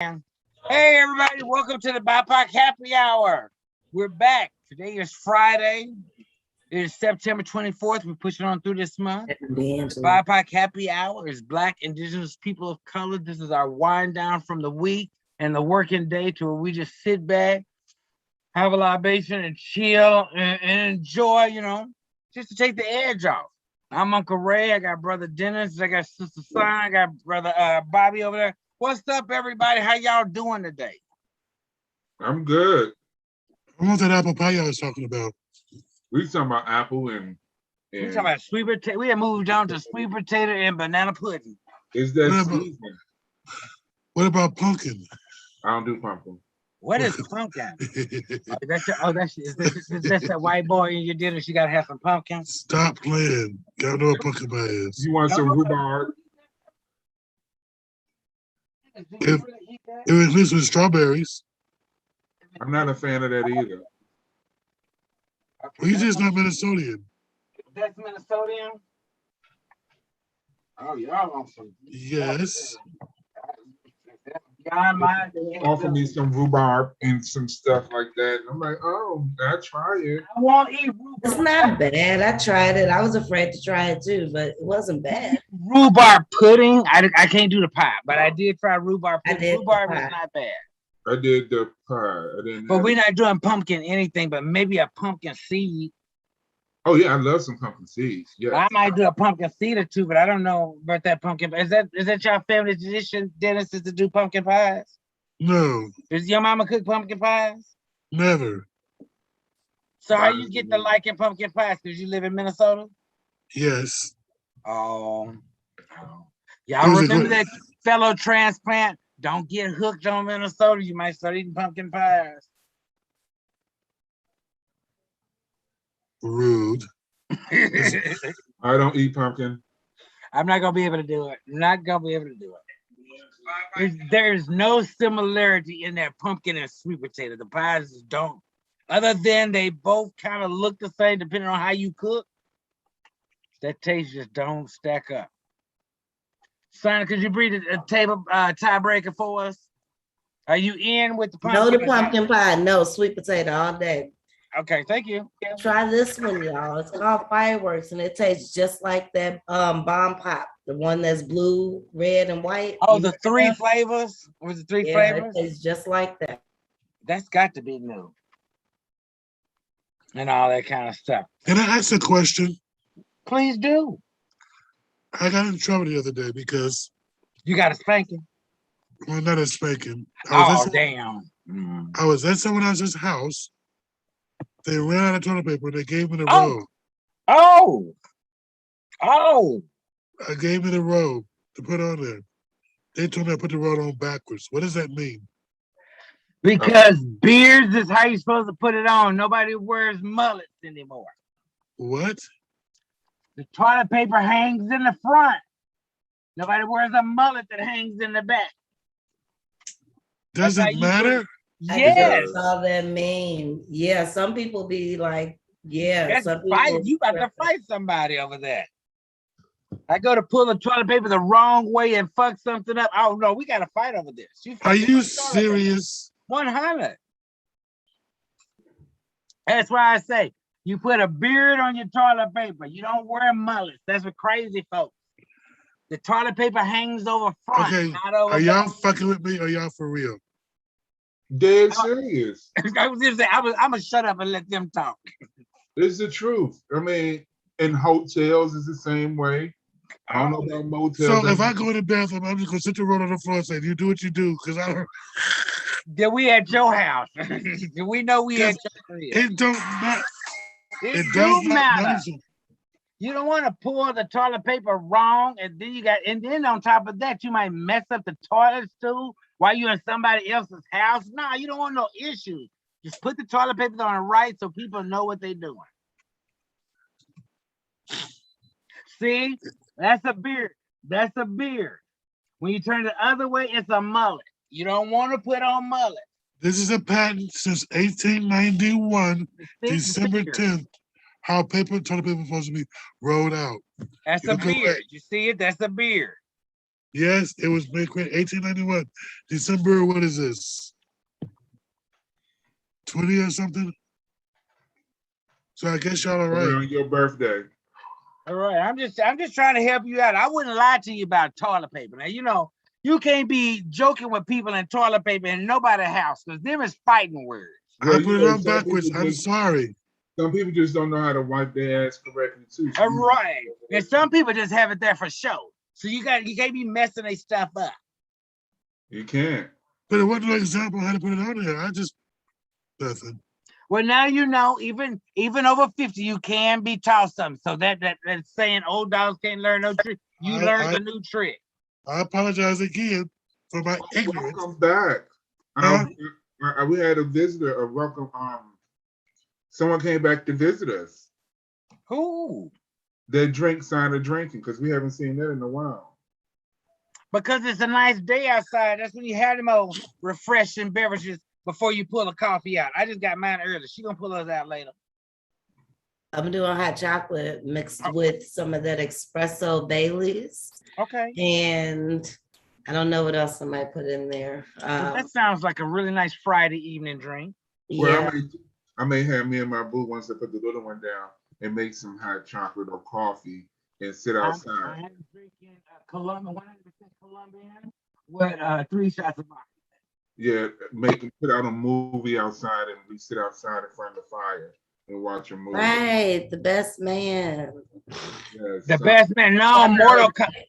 Hey everybody, welcome to the Bipoc Happy Hour. We're back. Today is Friday. It is September 24th. We're pushing on through this month. Bipoc Happy Hour is Black, Indigenous, people of color. This is our wind down from the week and the working day to where we just sit back, have a libation and chill and enjoy, just to take the edge off. I'm Uncle Ray. I got Brother Dennis. I got Sister Son. I got Brother Bobby over there. What's up, everybody? How y'all doing today? I'm good. I want that apple pie I was talking about. We talking about apple and we talking about sweet potato. We have moved on to sweet potato and banana pudding. Is that season? What about pumpkin? I don't do pumpkin. What is pumpkin? That's that white boy in your dinner. She gotta have some pumpkin. Stop playing. Y'all know what pumpkin pie is. You want some rhubarb? If it was mixed with strawberries. I'm not a fan of that either. Okay, Well, he's just not Minnesotan. That's Minnesotan. Oh, y'all want some? Yes. Offer me some rhubarb and some stuff like that. I'm like, oh, I'll try it. I won't eat rhubarb. It's not bad. I tried it. I was afraid to try it too, but it wasn't bad. Rhubarb pudding. I can't do the pie, but I did try rhubarb pudding. Rhubarb is not bad. I did the pie. I didn't. But we're not doing pumpkin anything, but maybe a pumpkin seed. Oh yeah, I love some pumpkin seeds. Yeah. I might do a pumpkin seed or two, but I don't know about that pumpkin. Is that your family tradition, Dennis, is to do pumpkin pies? No. Does your mama cook pumpkin pies? Never. So how you get to liking pumpkin pies? Because you live in Minnesota? Yes. Oh. Y'all remember that fellow transplant? Don't get hooked on Minnesota. You might start eating pumpkin pies. Rude. I don't eat pumpkin. I'm not gonna be able to do it. Not gonna be able to do it. There's no similarity in that pumpkin and sweet potato. The pies just don't. Other than they both kind of look the same depending on how you cook. That taste just don't stack up. Son, could you bring a table tiebreaker for us? Are you in with the pumpkin? No, the pumpkin pie. No, sweet potato all day. Okay, thank you. Try this one, y'all. It's called Fireworks, and it tastes just like that bomb pop, the one that's blue, red, and white. Oh, the three flavors? Was it three flavors? It tastes just like that. That's got to be new. And all that kind of stuff. Can I ask a question? Please do. I got in trouble the other day because you got a spanking. Well, not a spanking. Damn. I was at someone else's house. They ran out of toilet paper. They gave me the robe. Oh. I gave me the robe to put on there. They told me I put the robe on backwards. What does that mean? Because beards is how you're supposed to put it on. Nobody wears mullets anymore. What? The toilet paper hangs in the front. Nobody wears a mullet that hangs in the back. Does it matter? Yes. That's all that mean. Yeah, some people be like, yeah. Some people you about to fight somebody over that. I go to pull the toilet paper the wrong way and fuck something up. Oh no, we got to fight over this. Are you serious? 100. That's why I say you put a beard on your toilet paper. You don't wear mullets. That's for crazy folks. The toilet paper hangs over front, not over Are y'all fucking with me or y'all for real? Dead serious. I'm gonna shut up and let them talk. It's the truth. I mean, in hotels it's the same way. I don't know about motels. So if I go to the bathroom, I'm just gonna sit the roll on the floor and say, "You do what you do," because I don't. Did we at your house? We know we at your house. It don't matter. It does matter. You don't want to pour the toilet paper wrong, and then on top of that, you might mess up the toilet stool while you're in somebody else's house. Nah, you don't want no issues. Just put the toilet paper on the right so people know what they're doing. See, that's a beard. That's a beard. When you turn the other way, it's a mullet. You don't want to put on mullet. This is a patent since 1891, December 10th. How toilet paper is supposed to be rolled out. That's a beard. You see it? That's a beard. Yes, it was made 1891. December, what is this? 20 or something? So I guess y'all are right. Around your birthday. All right, I'm just trying to help you out. I wouldn't lie to you about toilet paper. Now, you know, you can't be joking with people in toilet paper in nobody's house because them is fighting words. I put it on backwards. I'm sorry. Some people just don't know how to wipe their ass correctly too. All right. And some people just have it there for show. So you can't be messing their stuff up. You can't. But it wasn't an example how to put it on there. I just nothing. Well, now you know, even over 50, you can be taught something. So that's saying old dogs can't learn no trick. You learned a new trick. I apologize again for my ignorance. Welcome back. We had a visitor, a welcome. Someone came back to visit us. Who? Their drink sign of drinking, because we haven't seen that in a while. Because it's a nice day outside. That's when you have them old refreshing beverages before you pull a coffee out. I just got mine early. She gonna pull us out later. I'm doing hot chocolate mixed with some of that espresso Baileys. Okay. And I don't know what else I might put in there. Well, that sounds like a really nice Friday evening drink. Well, yeah. I may have me and my boo once I put the little one down and make some hot chocolate or coffee and sit outside. I'm drinking Colombian, 100% Colombian with 3 shots of vodka. Yeah, put out a movie outside and we sit outside in front of the fire and watch a movie. Right, the best man. Yes, the best man. No,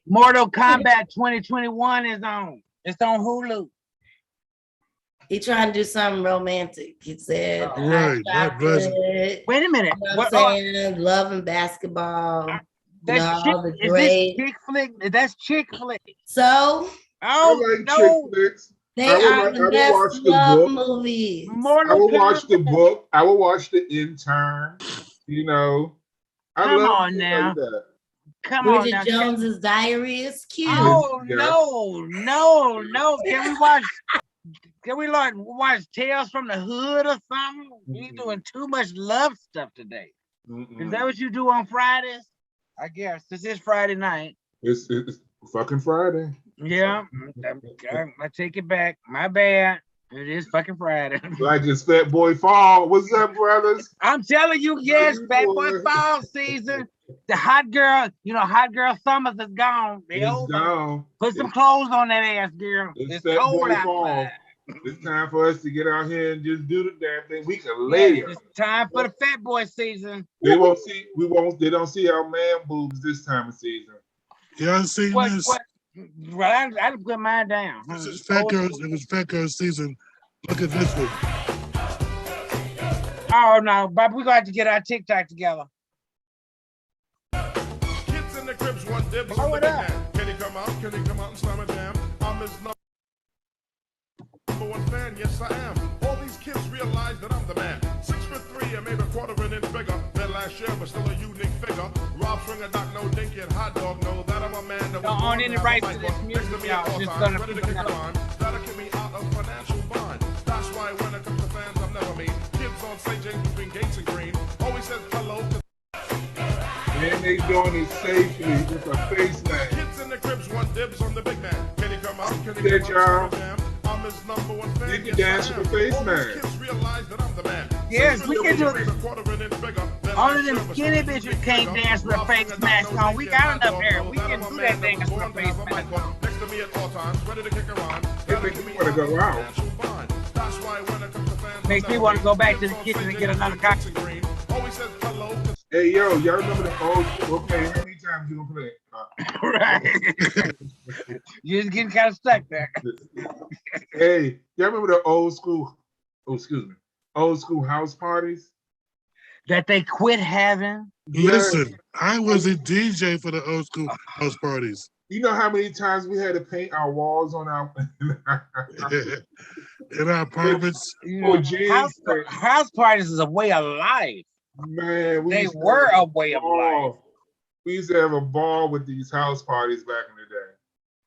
Mortal Kombat 2021 is on. It's on Hulu. He trying to do something romantic. He said, right. Wait a minute. You know what I'm saying? Love and basketball. That's is this chick flick? That's chick flick. So, chick flicks. They are the best love movies. I will watch the book. I will watch The Intern. You know, come on now. Bridget Jones's Diary is cute. Oh no! Can we watch Tales from the Hood or something? You doing too much love stuff today. Is that what you do on Fridays? I guess this is Friday night. It's fucking Friday. Yeah, I take it back. My bad. It is fucking Friday. Like it's Fat Boy Fall. What's up, brothers? I'm telling you, yes, Fat Boy Fall season. The hot girl, hot girl summers is gone. It's gone. Put some clothes on that ass, girl. It's cold outside. It's time for us to get out here and just do the damn thing. We can lay it. It's time for the fat boy season. They don't see our man boobs this time of season. Y'all seen this? Well, I put mine down. This is fat girls. It was fat girl season. Look at this one. Oh no, Bob, we're gonna have to get our TikTok together. Kids in the cribs want dibs on the big man. Can he come out and slam a jam? I'm his number one fan, yes I am. All these kids realize that I'm the man. 6'3" and maybe a quarter of an inch bigger than last year, but still a unique figure. Rob Stringer, Doc, no dinky, and hot dog know that I'm a man that don't own any rights to this music, y'all. Just gonna ready to kick a line. That'll get me out of financial bind. That's why when it comes to fans, I'm never mean. Kids on St. James between Gates and Green always says hello. And they doing it safely with a face mask. Kids in the cribs want dibs on the big man. Can he come out? Can he come out? I'm his number one fan. You can dance with a face mask. Kids realize that I'm the man. Yes, we can do it. Only them skinny bitches can't dance with a face mask on. We got enough hair. We can do that dance with a face mask on. Next to me at all times, ready to kick around. It makes me want to go out. Makes me want to go back to the kitchen and get another cocktail. Hey, yo, y'all remember the old school? Okay, how many times you gonna play it? Right. You're just getting kind of stuck there. Hey, y'all remember the old school house parties? That they quit having? Listen, I was a DJ for the old school house parties. You know how many times we had to paint our walls on our in our apartments? House parties is a way of life. Man, they were a way of life. We used to have a ball with these house parties back in the day.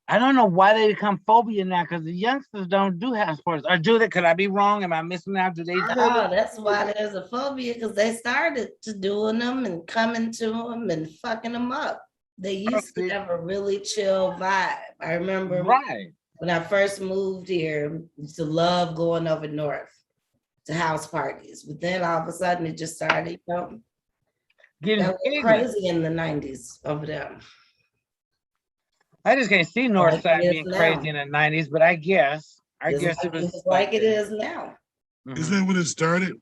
I don't know why they become phobia now, because the youngsters don't do house parties. Or do they? Could I be wrong? Am I missing out? Do they? Oh, that's why there's a phobia, because they started to doing them and coming to them and fucking them up. They used to have a really chill vibe. I remember Right. when I first moved here, I used to love going over north to house parties. But then all of a sudden it just started, Getting got ignorant. crazy in the 90s over there. I just can't see North Like Side it is being now. crazy in the 90s, but I guess it was It's like it is now. Isn't that when it started?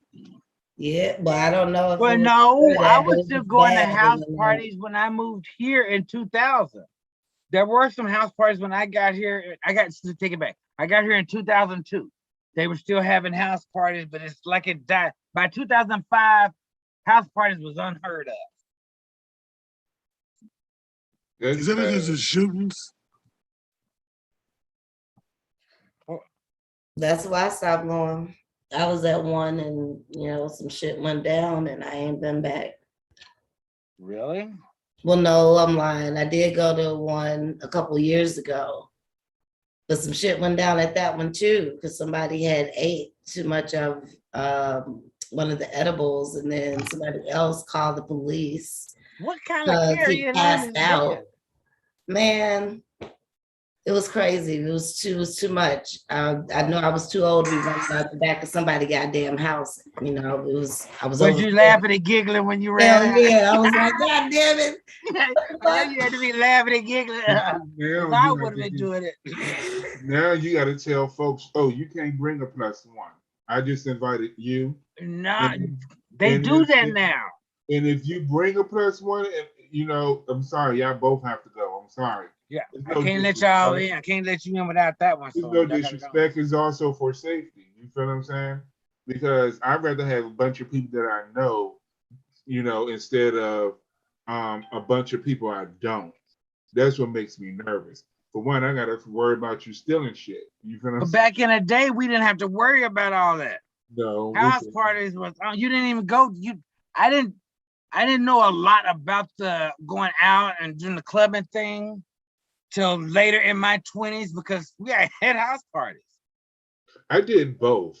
Yeah, but I don't know if Well, it was no, before that, I but was it still going to bad house in the parties when I moved here in 2000. There were some house parties when I got here. I got to take it back. I got here in 2002. They were still having house parties, but it's like it died. By 2005, house parties was unheard of. Is that because of shootings? That's why I stopped going. I was at one and some shit went down and I ain't been back. Really? Well, no, I'm lying. I did go to one a couple years ago, but some shit went down at that one too, because somebody had ate too much of one of the edibles, and then somebody else called the police What kind of because he carrying on passed is out. this? Man, it was crazy. It was too much. I know I was too old to be running out the back of somebody's goddamn house. I was Was over. you laughing and giggling when you ran Hell out? yeah, I was like, God damn it. Now you had to be laughing and giggling. I would have been doing it. Now you got to tell folks, oh, you can't bring a +1. I just invited you. Nah, they do that now. And if you bring a +1, and I'm sorry, y'all both have to go. I'm sorry. Yeah, I can't let y'all in. I can't let you in without that one. There's So no disrespect. It's also for safety. You feel what I'm saying? Because I'd rather have a bunch of people that I know, instead of a bunch of people I don't. That's what makes me nervous. For one, I gotta worry about you stealing shit. You feel what I'm but saying? back in the day, we didn't have to worry about all that. No. House parties was you didn't even go. I didn't know a lot about the going out and doing the clubbing thing till later in my 20s because we had house parties. I did both.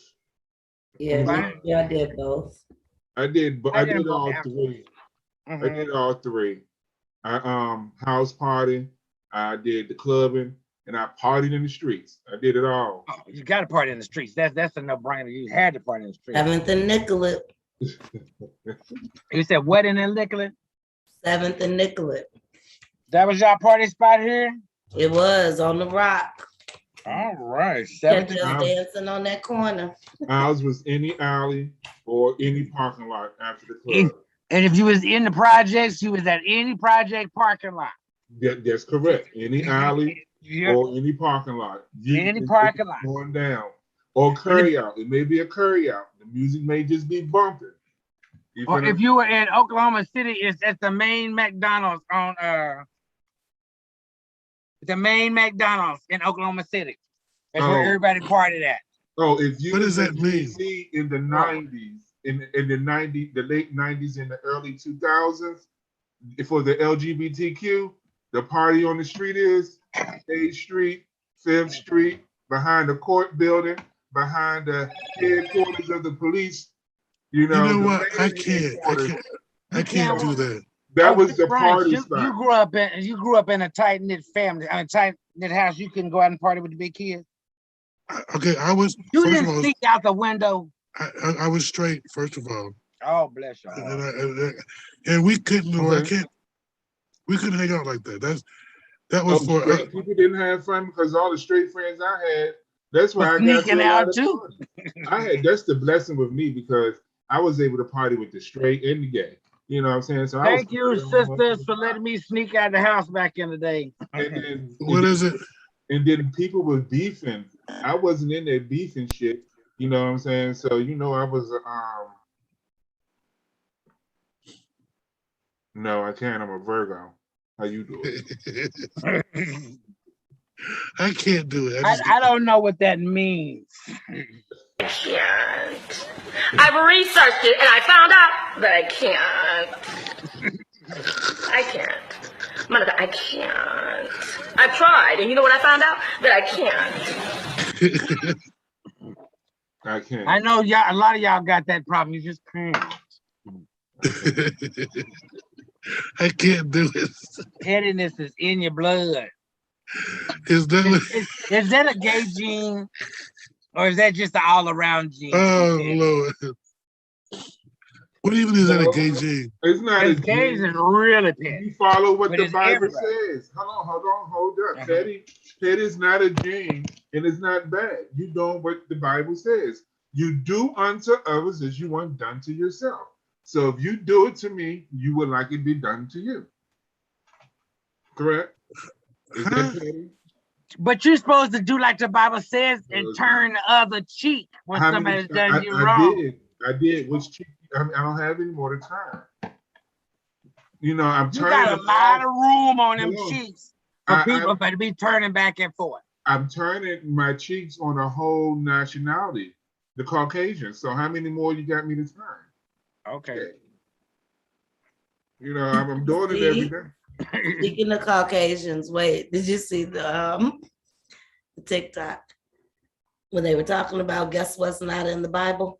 Yeah, I did both. I did all three. Mm-hmm. I did all three. I house party, I did the clubbing, and I partied in the streets. I did it all. Oh, you got to party in the streets. That's a no-brainer. You had to party in the streets. 7th and Nicollet. You said what in the Nicollet? 7th and Nicollet. That was your party spot here? It was on the rock. All right. Kept us dancing on that corner. Ours was any alley or any parking lot after the club. And if you was in the projects, you was at any project parking lot. That's correct. Any alley or any parking lot. Any parking lot. Going down. Or curry out. It may be a curry out. The music may just be bumping. Or if you were in Oklahoma City, it's at the main McDonald's on the main McDonald's in Oklahoma City. That's where everybody partied at. Oh, if you what does that mean? See in the 90s, in the 90s, the late 90s and the early 2000s, for the LGBTQ, the party on the street is 8th Street, 5th Street, behind the court building, behind the headquarters of the police. You know what? I can't do that. That was the party spot. You grew up in a tight knit family, a tight knit house. You couldn't go out and party with the big kids. Okay, I was. You didn't sneak out the window. I was straight, first of all. Oh, bless you. And we couldn't. We couldn't hang out like that. That was for people didn't have fun because all the straight friends I had. That's why I got sneaking out too. That's the blessing with me because I was able to party with the straight and the gay. You know what I'm saying? So thank you, sisters, for letting me sneak out the house back in the day. And then, what is it? And then people were beefing. I wasn't in there beefing shit. You know what I'm saying? So I was no, I can't. I'm a Virgo. How you doing? I can't do it. I don't know what that means. Can't. I've researched it and I found out that I can't. I can't. Monica, I can't. I've tried, and you know what I found out? That I can't. I can't. I know y'all. A lot of y'all got that problem. You just can't. I can't do it. Pettiness is in your blood. Is that what? Is that a gay gene? Or is that just an all-around gene? Oh, Lord. What even is that a gay gene? It's not a Gays gene. is really petty. You follow what But the it's Bible everybody. says. Hold up. Uh-huh. Petty is not a gene, and it's not bad. You doing what the Bible says. You do unto others as you want done to yourself. So if you do it to me, you would like it be done to you. Correct? Is that petty? But you're supposed to do like the Bible says and turn the other cheek when How somebody's many- done you wrong. I did. Which cheek? I don't have any more to turn. You know, I'm You turning. got a lot of room on them Hold on. cheeks for I- people to be turning back and forth. I'm turning my cheeks on a whole nationality, the Caucasian. So how many more you got me to turn? Okay. You know, I'm doing it every day. Speaking of Caucasians, wait, did you see the TikTok when they were talking about guess what's not in the Bible?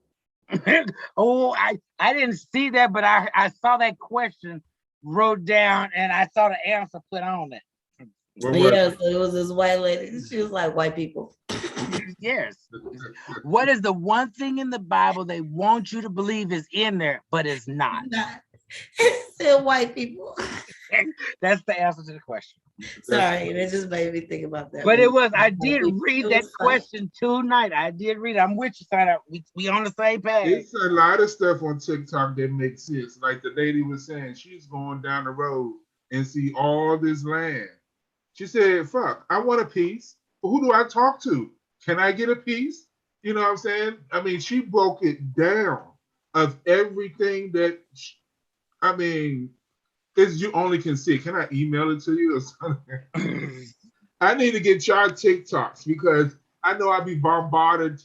Oh, I didn't see that, but I saw that question wrote down and I saw the answer put on it. What was it? Yes, it was this white lady. She was like, white people. Yes. What is the one thing in the Bible they want you to believe is in there, but it's not? Not. Still white people. That's the answer to the question. Sorry, it just made me think about that. But it was, I did It read was that funny. question tonight. I did read it. I'm with you, Sana. We on the same page. It's a lot of stuff on TikTok that makes sense. Like the lady was saying, she's going down the road and see all this land. She said, fuck, I want a piece. But who do I talk to? Can I get a piece? You know what I'm saying? I mean, she broke it down of everything that, I mean, is you only can see. Can I email it to you or something? I need to get y'all TikToks because I know I be bombarded,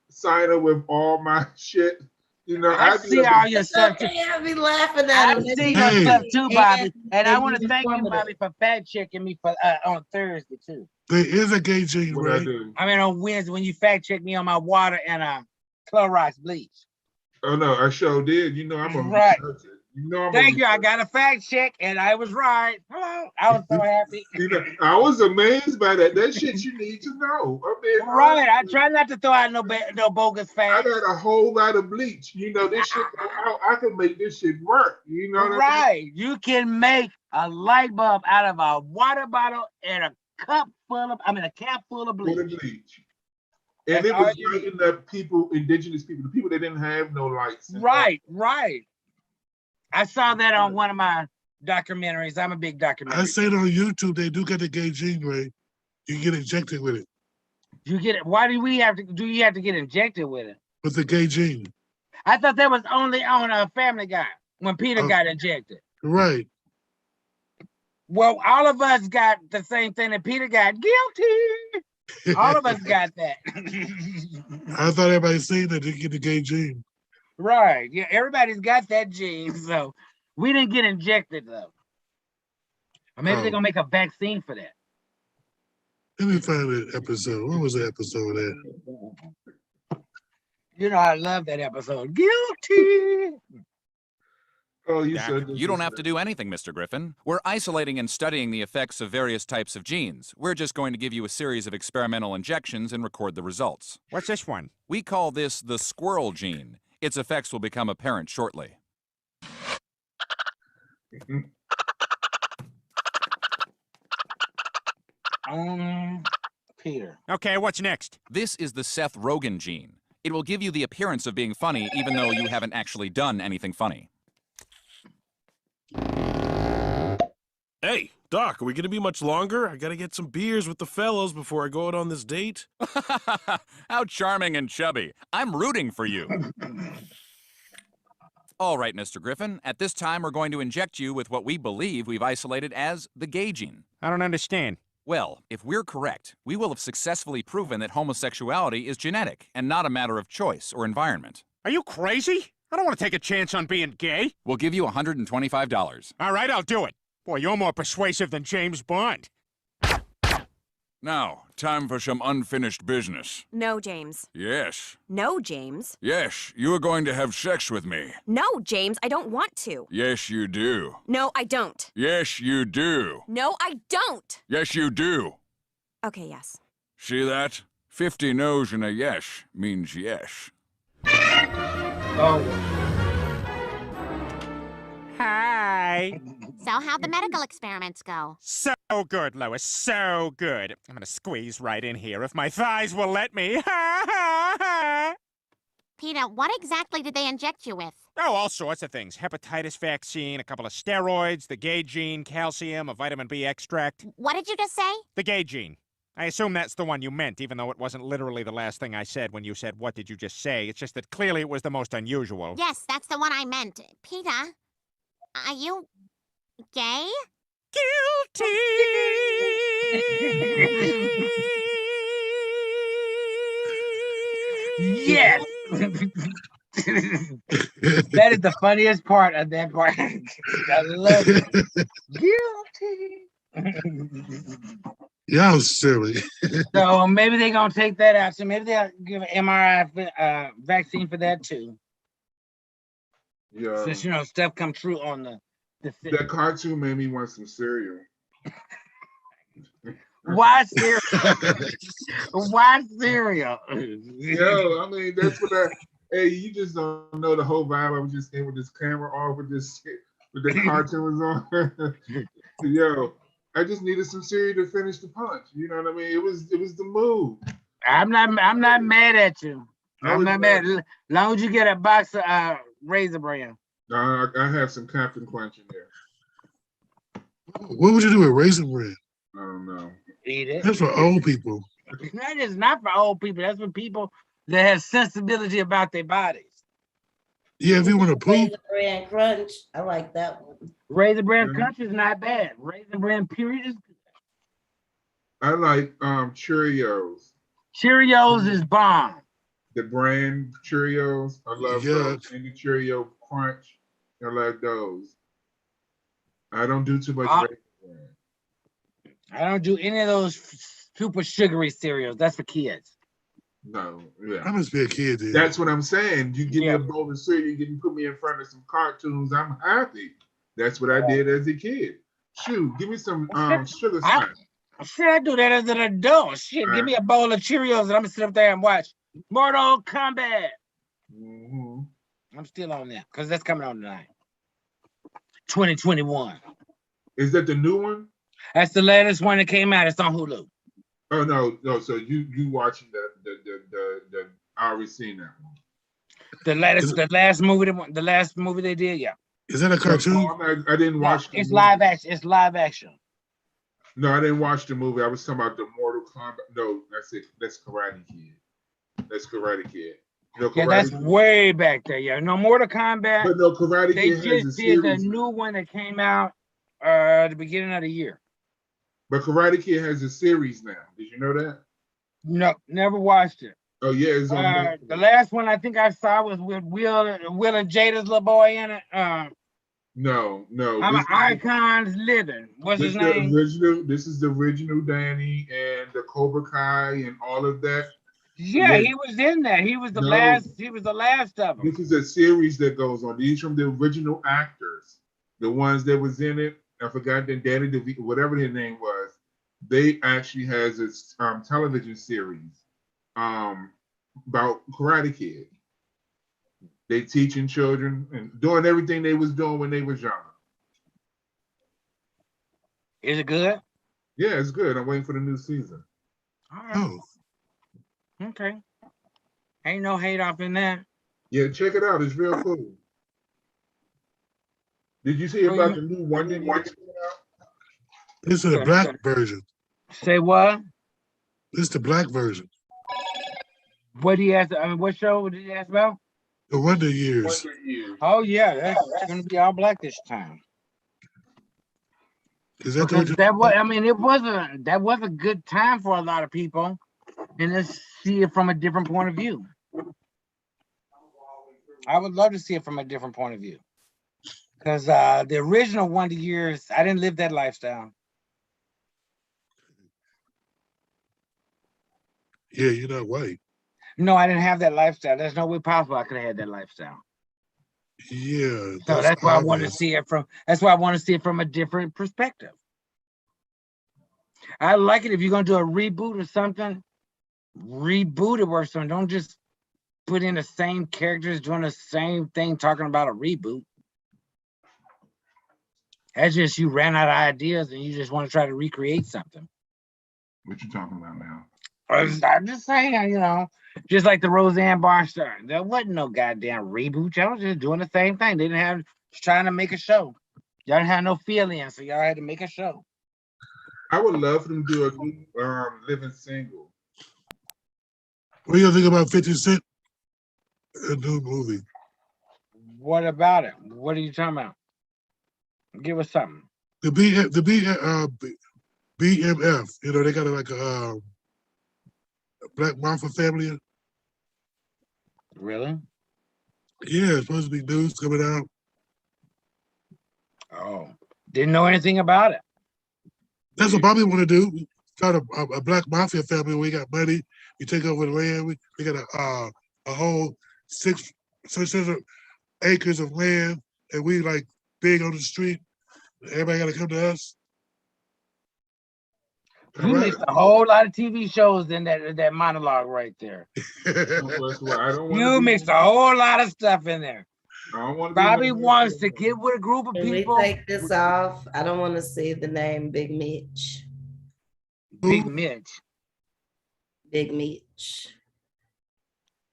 sign up with all my shit. You know, I see all your It's stuff too. okay, I be laughing I at him. see your stuff too, Bobby. And I and want to thank you, informative. Bobby, for fact checking me for on Thursday too. There is a gay gene, what I right? do. I mean on Wednesday when you fact checked me on my water and Clorox bleach. Oh no, I sure did. You know, I'm a Right. researcher. You know, I'm Thank a you. I researcher. got a fact check and I was right. Hello. I was so happy. You know, I was amazed by that. That shit you need to know. I mean, Right. I try not to throw out no bogus I facts. got a whole lot of bleach. You know, this shit, I can make this shit work. You know what I mean? Right. You can make a light bulb out of a water bottle and a cap full of bleach. With the bleach. And That's it all was you need. lighting up people, indigenous people, the people that didn't have no lights. Right. I saw that on one of my documentaries. I'm a big documentary. I said on YouTube, they do get a gay gene, right? You can get injected with it, You get it. Why do you have to get injected with it? with the gay gene. I thought that was only on a Family Guy when Peter Oh. got injected. Right. Well, all of us got the same thing that Peter got. Guilty. All of us got that. I thought everybody seen that they get the gay gene. Right. Yeah, everybody's got that gene. So we didn't get injected though. Or maybe Oh. they're gonna make a vaccine for that. Let me find that episode. What was the episode at? You know, I love that episode. Guilty. Oh, you Dak, said this you don't is have to do anything, Mr. Griffin. We're isolating and studying the effects of various types of genes. We're just going to give you a series of experimental injections and record the results. What's this one? We call this the squirrel gene. Its effects will become apparent shortly. Peter. Okay, what's next? This is the Seth Rogen gene. It will give you the appearance of being funny even though you haven't actually done anything funny. Hey, Doc, are we gonna be much longer? I gotta get some beers with the fellows before I go out on this date. How charming and chubby. I'm rooting for you. All right, Mr. Griffin. At this time, we're going to inject you with what we believe we've isolated as the gay gene. I don't understand. Well, if we're correct, we will have successfully proven that homosexuality is genetic and not a matter of choice or environment. Are you crazy? I don't want to take a chance on being gay. We'll give you $125. All right, I'll do it. Boy, you're more persuasive than James Bond. Now, time for some unfinished business. No, James. Yes. No, James. Yes, you are going to have sex with me. No, James, I don't want to. Yes, you do. No, I don't. Yes, you do. No, I don't. Yes, you do. Okay, yes. See that? 50 no's and a yes means yes. Oh, Hi. So how'd the medical experiments go? So good, Lois. So good. I'm gonna squeeze right in here if my thighs will let me. Peter, what exactly did they inject you with? Oh, all sorts of things. Hepatitis vaccine, a couple of steroids, the gay gene, calcium, a vitamin B extract. What did you just say? The gay gene. I assume that's the one you meant, even though it wasn't literally the last thing I said when you said, "What did you just say?" It's just that clearly it was the most unusual. Yes, that's the one I meant. Peter, are you gay? Guilty! yes. That is the funniest part of that part. I love it. Guilty. Y'all silly. So maybe they're gonna take that out. So maybe they'll give an mRNA vaccine for that too. Yeah. Since stuff come true on the That cartoon made me want some cereal. why cereal? Why cereal? Yo, I mean, that's what hey, you just don't know the whole vibe. I was just in with this camera off with this shit, with the cartoon was on. Yo, I just needed some cereal to finish the punch. You know what I mean? It was the move. I'm not mad at you. I'm not mad. As long as you get a box of Raisin Bran. I have some Captain Crunch in there. What would you do with Raisin Bran? I don't know. Eat it. That's for old people. That is not for old people. That's for people that have sensibility about their bodies. Yeah, if you want to poop. Raisin Bran Crunch, I like that one. Raisin Bran Crunch is not bad. Raisin Bran period is good. I like Cheerios. Cheerios is bomb. The brand Cheerios. I love those. And the Cheerio Crunch. I like those. I don't do too much Raisin Bran. I don't do any of those super sugary cereals. That's for kids. No, yeah. I must be a kid then. That's what I'm saying. You give me a bowl of cereal, you can put me in front of some cartoons, I'm happy. That's what I did as a kid. Shoot, give me some sugar snacks. Shit, I do that as an adult. Shit, give me a bowl of Cheerios and I'm gonna sit up there and watch Mortal Kombat. Mm-hmm. I'm still on that because that's coming on tonight. 2021. Is that the new one? That's the latest one that came out. It's on Hulu. Oh no. So you watching the I already seen that one. The last movie they did, yeah. Is that a cartoon? I didn't watch. It's live action. It's live action. No, I didn't watch the movie. I was talking about the Mortal Kombat. No, that's it. That's Karate Kid. That's Karate Kid. Yeah, that's way back there. Yeah, no Mortal Kombat. But no, Karate Kid. They just did the new one that came out at the beginning of the year. But Karate Kid has a series now. Did you know that? No, never watched it. Oh yeah, it's on the last one I think I saw was with Will and Jada's little boy in it. No. I'm an Icons Living. What's his name? This is the original Danny and the Cobra Kai and all of that. Yeah, he was in there. He was the last. He was the last of them. This is a series that goes on. These from the original actors, the ones that was in it. I forgot that Danny DeVito, whatever their name was. They actually has this television series about Karate Kid. They teaching children and doing everything they was doing when they was young. Is it good? Yeah, it's good. I'm waiting for the new season. All right. Oh. Okay. Ain't no hate off in that. Yeah, check it out. It's real cool. Did you see about the new Wonder Years? This is the black version. Say what? This is the black version. What do you ask? What show did you ask about? The Wonder Years. Oh yeah, that's gonna be all black this time. Is that that was? I mean, that was a good time for a lot of people, and let's see it from a different point of view. I would love to see it from a different point of view, because the original Wonder Years, I didn't live that lifestyle. Yeah, you're not white. No, I didn't have that lifestyle. There's no way possible I could have had that lifestyle. Yeah, So that's why I want to obvious. see it from. That's why I want to see it from a different perspective. I like it if you're gonna do a reboot or something. Reboot it or something. Don't just put in the same characters doing the same thing, talking about a reboot. That's just you ran out of ideas and you just want to try to recreate something. What you talking about now? I'm just saying, you know, just like the Roseanne Barr story. There wasn't no goddamn reboot. Y'all was just doing the same thing. They didn't have trying to make a show. Y'all didn't have no feelings, so y'all had to make a show. I would love for them to do a new Living Single. What do you think about 50 Cent? A new movie. What about it? What are you talking about? Give us something. The BMF, you know, they got like a Black Mafia family. Really? Yeah, it's supposed to be news coming out. Oh, didn't know anything about it. That's what Bobby want to do. Start a Black Mafia family. We got money. We take over the land. We got a whole 600 acres of land, and we like big on the street. Everybody got to come to us. You missed a whole lot of TV shows in that monologue right there. You mixed a whole lot of stuff in there. Bobby wants to get with a group of people. Can we take this off? I don't want to see the name Big Mitch. Big Mitch. Big Mitch.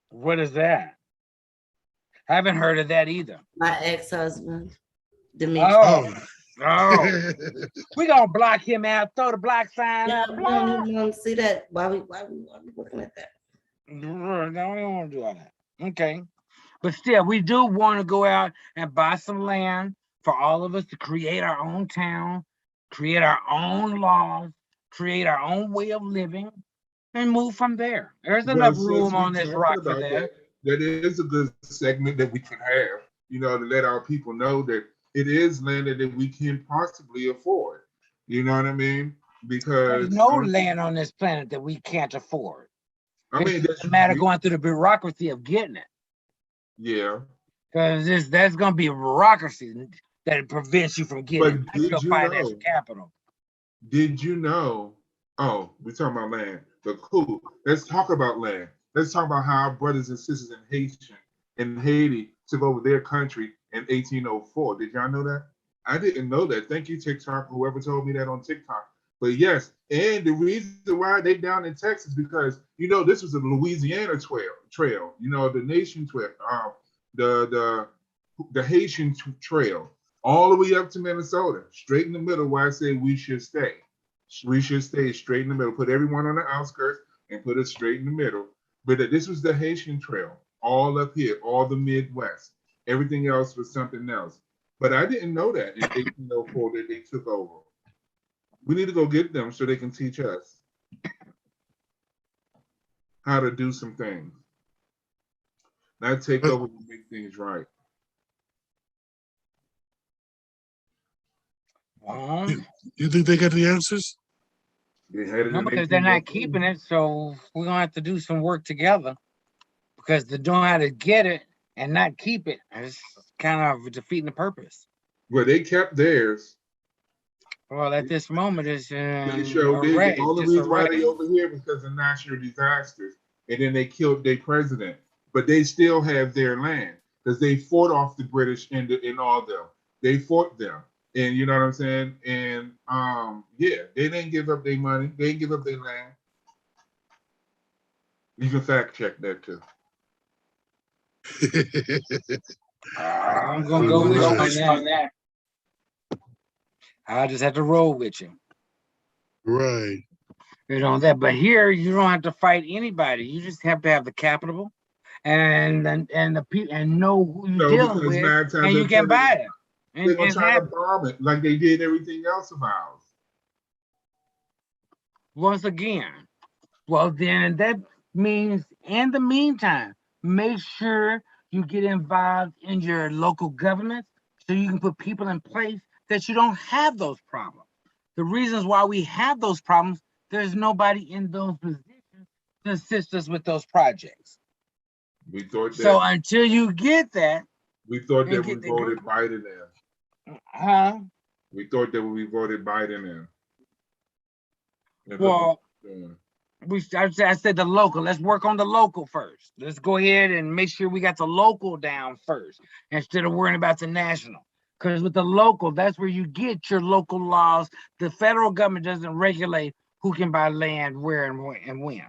What is that? I haven't heard of that either. My ex-husband, Dimitri. Oh. We gonna block him out, throw the block sign up. No, see that? Why we looking at that? No, we don't want to do all that. Okay. But still, we do want to go out and buy some land for all of us to create our own town, create our own laws, create our own way of living, and move from there. There's enough room on this rock for that. That is a good segment that we can have, you know, to let our people know that it is land that we can possibly afford. You know what I mean? Because there's no land on this planet that we can't afford. I mean, it's a matter of going through the bureaucracy of getting it. Yeah. Because that's going to be a bureaucracy that prevents you from getting financial capital. Did you know? Oh, we're talking about land. But cool. Let's talk about land. Let's talk about how our brothers and sisters in Haiti took over their country in 1804. Did y'all know that? I didn't know that. Thank you, TikTok, whoever told me that on TikTok. But yes, and the reason why they down in Texas, because, you know, this was a Louisiana trail, you know, the nation trail, the Haitian trail, all the way up to Minnesota, straight in the middle, where I say we should stay. We should stay straight in the middle, put everyone on the outskirts and put it straight in the middle. But this was the Haitian trail, all up here, all the Midwest. Everything else was something else. But I didn't know that in 1804 that they took over. We need to go get them so they can teach us how to do some things. Not take over and make things right. You think they got the answers? No, because they're not keeping it, so we're gonna have to do some work together. Because to know how to get it and not keep it is kind of defeating the purpose. Well, they kept theirs. Well, at this moment, it's they sure did. The only reason why they over here was because of natural disasters, and then they killed their president. But they still have their land because they fought off the British and all them. They fought them, and you know what I'm saying. And yeah, they didn't give up their money. They didn't give up their land. You can fact check that too. I'm gonna go with you on that. I just have to roll with you. Right. You know that, but here you don't have to fight anybody. You just have to have the capital and the people and know who you're dealing with, and you can buy it. They're gonna try to bomb it like they did everything else of ours. Once again, well then that means in the meantime, make sure you get involved in your local government so you can put people in place that you don't have those problems. The reasons why we have those problems, there's nobody in those positions to assist us with those projects. We thought that. So until you get that, We thought and that we get the voted group- Biden in. huh? We thought that we voted Biden in. And look Well, what we're doing. I said the local. Let's work on the local first. Let's go ahead and make sure we got the local down first instead of worrying about the national. Because with the local, that's where you get your local laws. The federal government doesn't regulate who can buy land, where, and when.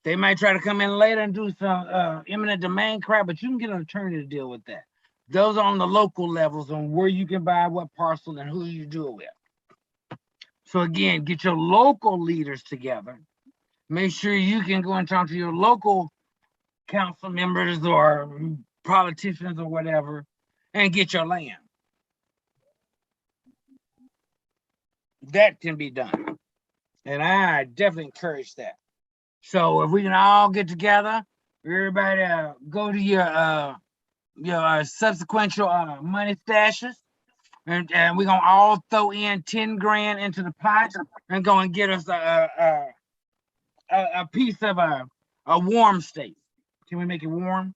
They might try to come in later and do some eminent domain crap, but you can get an attorney to deal with that. Those are on the local levels on where you can buy what parcel and who you do it with. So again, get your local leaders together. Make sure you can go and talk to your local council members or politicians or whatever and get your land. That can be done. And I definitely encourage that. So if we can all get together, everybody go to your subsequential money stashes, and we're gonna all throw in 10 grand into the pot and go and get us a piece of a warm state. Can we make it warm?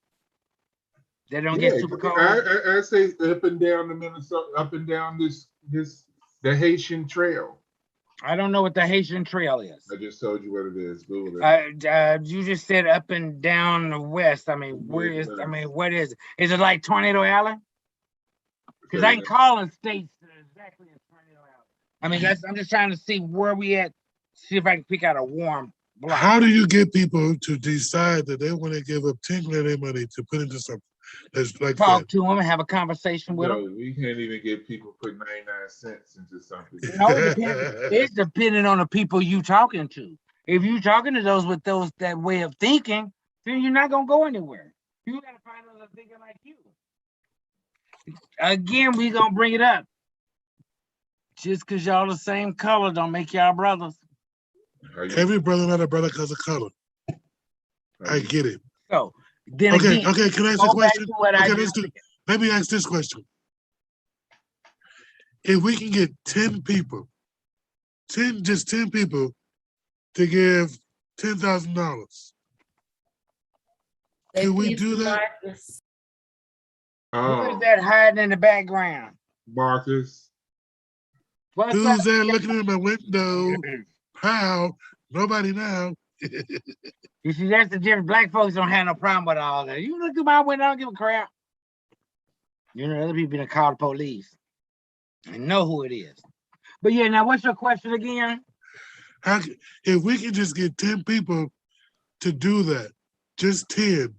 They don't get super cold. I say up and down the Minnesota, up and down the Haitian Trail. I don't know what the Haitian Trail is. I just told you what it is. Google it. You just said up and down the west. I mean, where is? I mean, what is it? Is it like Tornado Alley? Because I can call in states exactly in Tornado Alley. I mean, I'm just trying to see where we at. See if I can pick out a warm block. How do you get people to decide that they want to give up 10 grand of their money to put into something that's like talk that? to them and have a conversation with them? No, we can't even get people put 99 cents into something. No, it's depending on the people you talking to. If you talking to those with that way of thinking, then you're not gonna go anywhere. You gotta find others thinking like you. Again, we gonna bring it up. Just because y'all the same color don't make y'all brothers. Every brother not a brother because of color. I get it. So then okay, again, okay. Can I ask a question? Okay, let me ask this question. If we can get 10 people, just 10 people to give $10,000, can we do that? Who is that hiding in the background? Marcus. Who's there looking in my window? How? Nobody now. You see, that's the difference. Black folks don't have no problem with all that. You look through my window, I don't give a crap. You know, other people gonna call the police and know who it is. But yeah, now what's your question again? If we can just get 10 people to do that, just 10,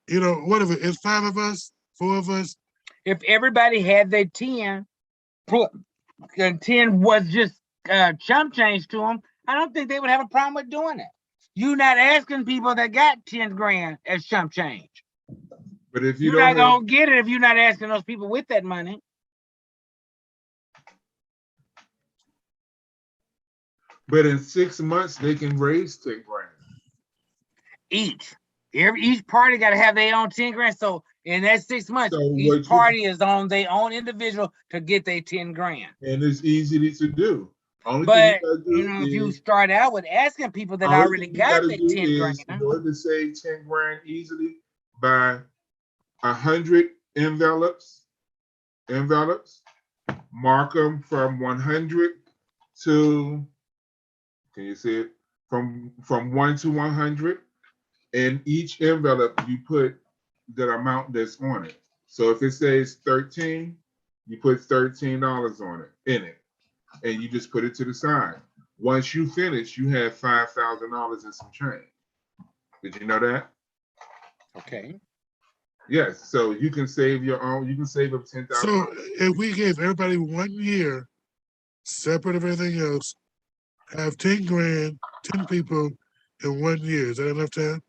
you know, whatever, it's 5 of us, 4 of us. If everybody had their 10, and 10 was just chump change to them, I don't think they would have a problem with doing it. You're not asking people that got 10 grand as chump change. But if you're not gonna get it if you're not asking those people with that money. But in 6 months, they can raise 10 grand. Each party got to have their own 10 grand. So in that 6 months, each party is on their own individual to get their 10 grand. And it's easy to do. But you know, if you start out with asking people that already got their 10 grand. In order to save 10 grand easily, buy 100 envelopes, mark them from 100 to, can you see it? From 1 to 100. And each envelope, you put that amount that's on it. So if it says 13, you put $13 on it, in it. And you just put it to the side. Once you finish, you have $5,000 and some change. Did you know that? Okay. Yes. So you can save your own. You can save up $10,000. So if we gave everybody 1 year, separate of everything else, have 10 grand, 10 people in 1 year, is that enough time?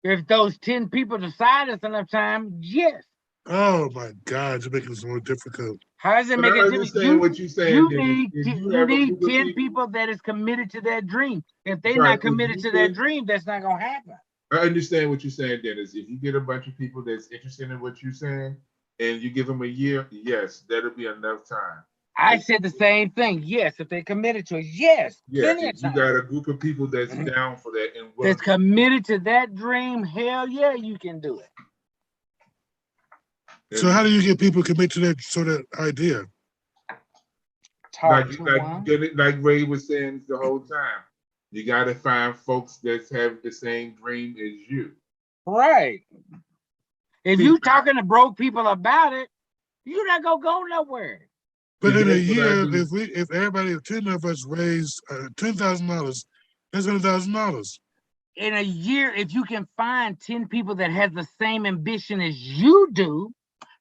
If those 10 people decide it's enough time, yes. Oh my God, you're making this more difficult. How does it make a difference? What you're saying, you need 10 people that is committed to that dream. If they're not committed to that dream, that's not gonna happen. I understand what you're saying, Dennis. If you get a bunch of people that's interested in what you're saying and you give them a year, yes, that'll be enough time. I said the same thing. Yes, if they committed to it. Yes, Yeah, plenty if of you time. got a group of people that's down for that and willing That's committed to that dream, hell yeah, you can do it. So how do you get people commit to that idea? Talk to them. like Ray was saying the whole time. You got to find folks that have the same dream as you. Right. If you talking to broke people about it, you're not gonna go nowhere. But in a year, if everybody, 10 of us raise $10,000, that's $100,000. In a year, if you can find 10 people that has the same ambition as you do,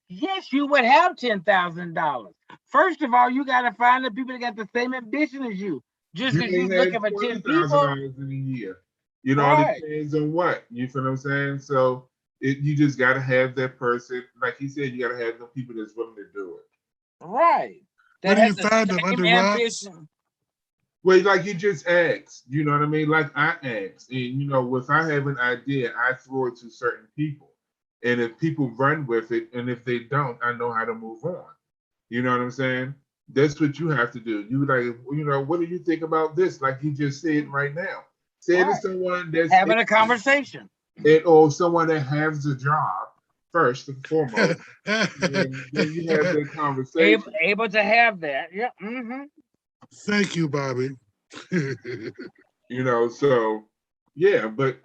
yes, you would have $10,000. First of all, you got to find the people that got the same ambition as you. Just because you're looking for 10 people in a year. You know, it depends on what. You feel what I'm saying? So you just got to have that person. Like he said, you got to have the people that's willing to do it. Right. Where do you find them? Under rocks? Well, like you just asked, you know what I mean? Like I asked, and you know, if I have an idea, I throw it to certain people. And if people run with it, and if they don't, I know how to move on. You know what I'm saying? That's what you have to do. You like, you know, what do you think about this? Like you just said right now. Say to someone that's having a conversation. Or someone that has a job first and foremost. then you have that conversation. Able to have that. Yeah. Mm-hmm. Thank you, Bobby. You know, so yeah, but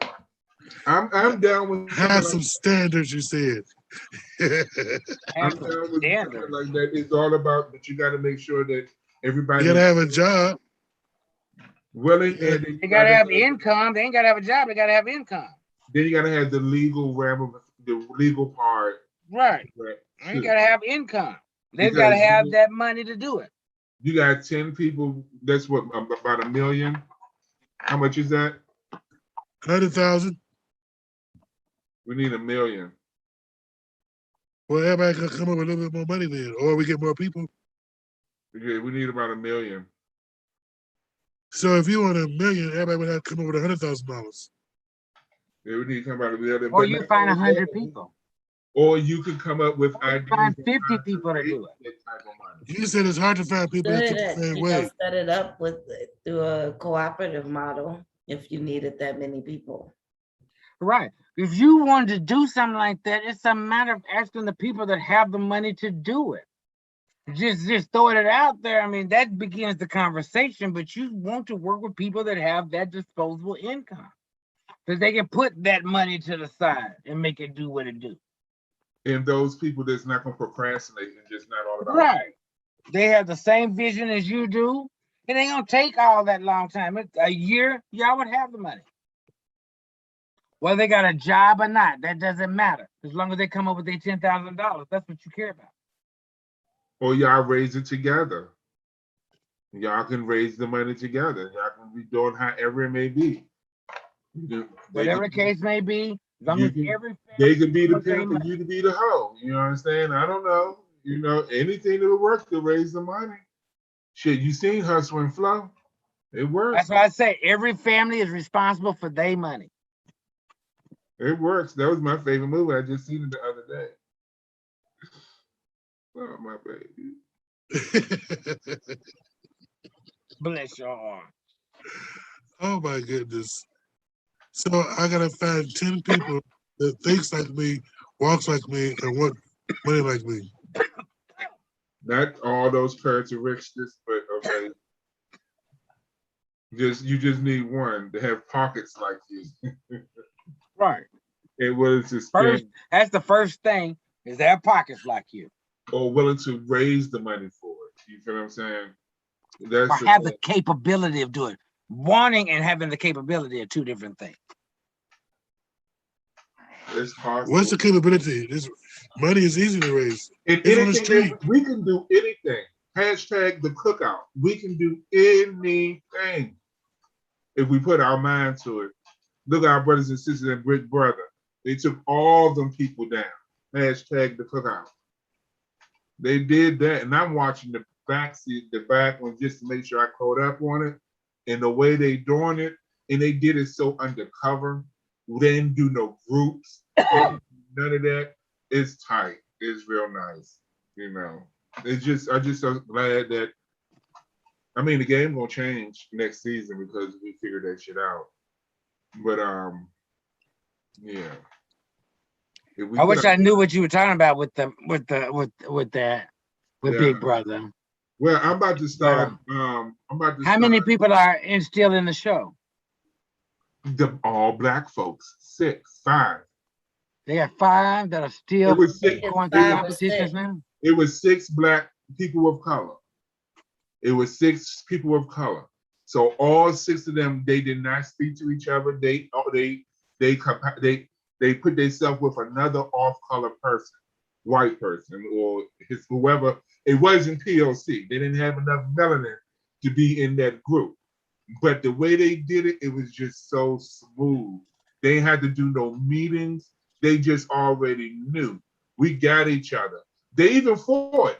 I'm down with have some standards, you said. I'm down with standards like that. It's all about, but you got to make sure that everybody you gotta have a job. Willing and they gotta have income. They ain't gotta have a job, they gotta have income. Then you gotta have the legal the legal part. Right. You gotta have income. They've gotta have that money to do it. You got 10 people, that's what, about $1 million. How much is that? 100,000. We need $1 million. Well, everybody can come up with a little bit more money then, or we get more people. Yeah, we need about $1 million. So if you want $1 million, everybody would have to come up with $100,000. Yeah, we need to come about $1 million. Or you find 100 people. Or you can come up with ideas. Find 50 people to do it. You said it's hard to find people that think the same way. Set it up through a cooperative model if you needed that many people. Right. If you wanted to do something like that, it's a matter of asking the people that have the money to do it. Just throwing it out there. I mean, that begins the conversation, but you want to work with people that have that disposable income. Because they can put that money to the side and make it do what it do. And those people that's not going to procrastinate and just not all about right. They have the same vision as you do. It ain't going to take all that long time. A year, y'all would have the money. Whether they got a job or not, that doesn't matter. As long as they come up with their $10,000, that's what you care about. Or y'all raise it together. Y'all can raise the money together. Y'all can be doing however it may be. Whatever the case may be, as long as they could be the pimp and you could be the hoe. You know what I'm saying? I don't know. You know, anything that would work to raise the money. Shit, you seen Hustle and Flow? It works. That's why I say every family is responsible for their money. It works. That was my favorite movie. I just seen it the other day. Oh, my baby. Bless your heart. Oh, my goodness. So I got to find 10 people that thinks like me, walks like me, and want money like me. Not all those characteristics, but okay. You just need one to have pockets like you. Right. And willing to spend. That's the first thing, is to have pockets like you. Or willing to raise the money for it. You feel what I'm saying? Or have the capability of doing it. Wanting and having the capability are two different things. It's possible. What's the capability? This money is easy to raise. It's on the street. We can do anything. Hashtag the cookout. We can do anything if we put our mind to it. Look at our brothers and sisters and Big Brother. They took all them people down. Hashtag the cookout. They did that, and I'm watching the back one just to make sure I caught up on it. And the way they doing it, and they did it so undercover. They didn't do no groups. None of that. It's tight. It's real nice, you know. it's just I'm just so glad that I mean the game gonna change next season because we figured that shit out. But yeah. I wish I knew what you were talking about with Big Brother. Well, I'm about to start. How many people are still in the show? The all black folks, 5. They got 5 that are still It was 6, going through competitions now. It was 6 black people of color. It was 6 people of color. So all 6 of them, they did not speak to each other. They put themselves with another off-color person, white person, or whoever. It wasn't POC. They didn't have enough melanin to be in that group. But the way they did it, it was just so smooth. They had to do no meetings. They just already knew. We got each other. They even fought.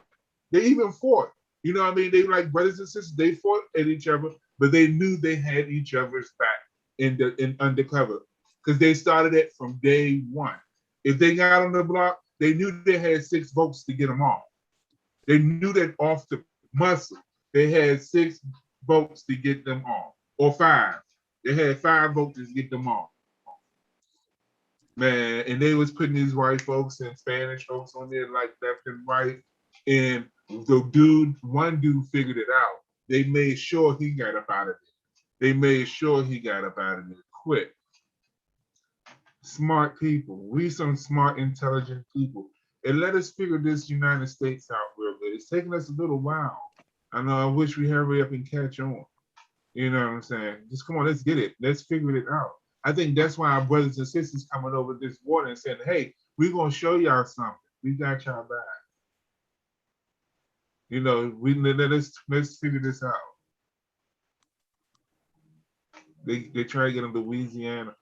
You know what I mean? They were like brothers and sisters. They fought at each other, but they knew they had each other's back in undercover. Because they started it from day one. If they got on the block, they knew they had 6 votes to get them off. They knew that off the muscle, they had 6 votes to get them off, or 5. They had 5 votes to get them off. Man, and they was putting these white folks and Spanish folks on there like left and right. And one dude figured it out. They made sure he got up out of there. Quick. Smart people. We some smart, intelligent people. And let us figure this United States out real good. It's taking us a little while. I know I wish we hurry up and catch on. You know what I'm saying? Just come on, let's get it. Let's figure it out. I think that's why our brothers and sisters coming over this water and saying, hey, we're gonna show y'all something. We got y'all back. You know, let's figure this out. They try to get in Louisiana.